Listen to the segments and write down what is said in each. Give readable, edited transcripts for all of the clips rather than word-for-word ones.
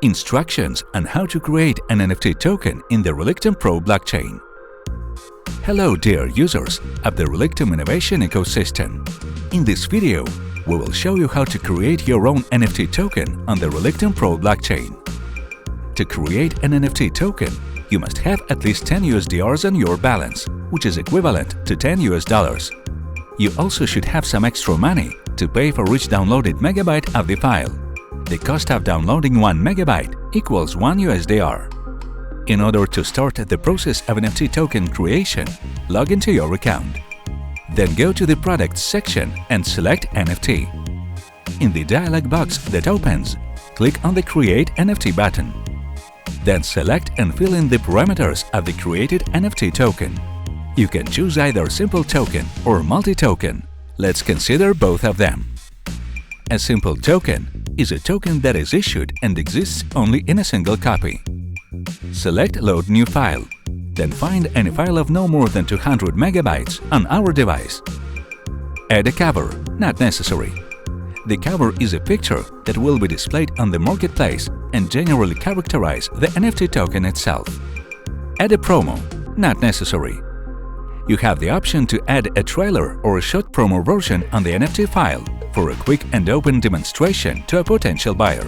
Instructions on how to create an NFT token in the Relictum Pro blockchain. Hello dear users of the Relictum Innovation Ecosystem. In this video, we will show you how to create your own NFT token on the Relictum Pro blockchain. To create an NFT token, you must have at least 10 USDRs on your balance, which is equivalent to $10. You also should have some extra money to pay for each downloaded megabyte of the file. The cost of downloading 1 megabyte equals 1 USDR. In order to start the process of NFT token creation, log into your account. Then go to the Products section and select NFT. In the dialog box that opens, click on the Create NFT button. Then select and fill in the parameters of the created NFT token. You can choose either simple token or multi-token. Let's consider both of them. A simple token is a token that is issued and exists only in a single copy. Select Load New File, then find any file of no more than 200 megabytes on our device. Add a cover, not necessary. The cover is a picture that will be displayed on the marketplace and generally characterize the NFT token itself. Add a promo, not necessary. You have the option to add a trailer or a short promo version on the NFT file for a quick and open demonstration to a potential buyer.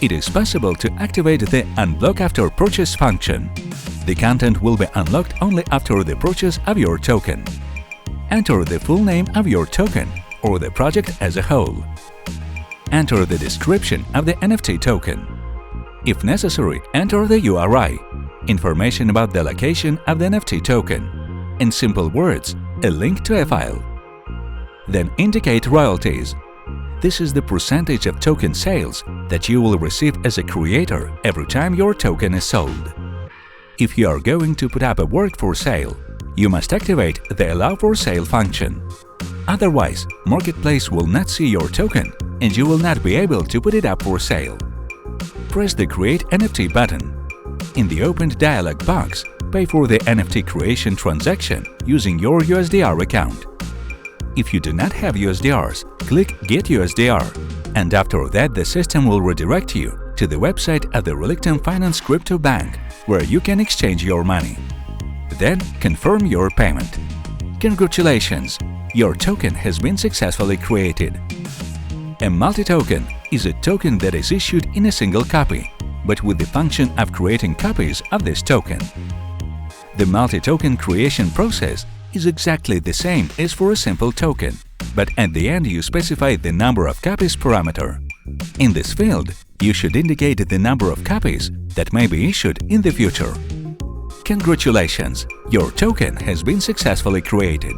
It is possible to activate the Unblock After Purchase function. The content will be unlocked only after the purchase of your token. Enter the full name of your token or the project as a whole. Enter the description of the NFT token. If necessary, enter the URI, information about the location of the NFT token. In simple words, a link to a file. Then indicate royalties. This is the percentage of token sales that you will receive as a creator every time your token is sold. If you are going to put up a work for sale, you must activate the Allow for Sale function. Otherwise, Marketplace will not see your token and you will not be able to put it up for sale. Press the Create NFT button. In the opened dialog box, pay for the NFT creation transaction using your USDR account. If you do not have USDRs, click Get USDR, and after that the system will redirect you to the website of the Relictum Finance Crypto Bank, where you can exchange your money. Then confirm your payment. Congratulations! Your token has been successfully created. A multi-token is a token that is issued in a single copy, but with the function of creating copies of this token. The multi-token creation process is exactly the same as for a simple token, but at the end you specify the number of copies parameter. In this field, you should indicate the number of copies that may be issued in the future. Congratulations! Your token has been successfully created.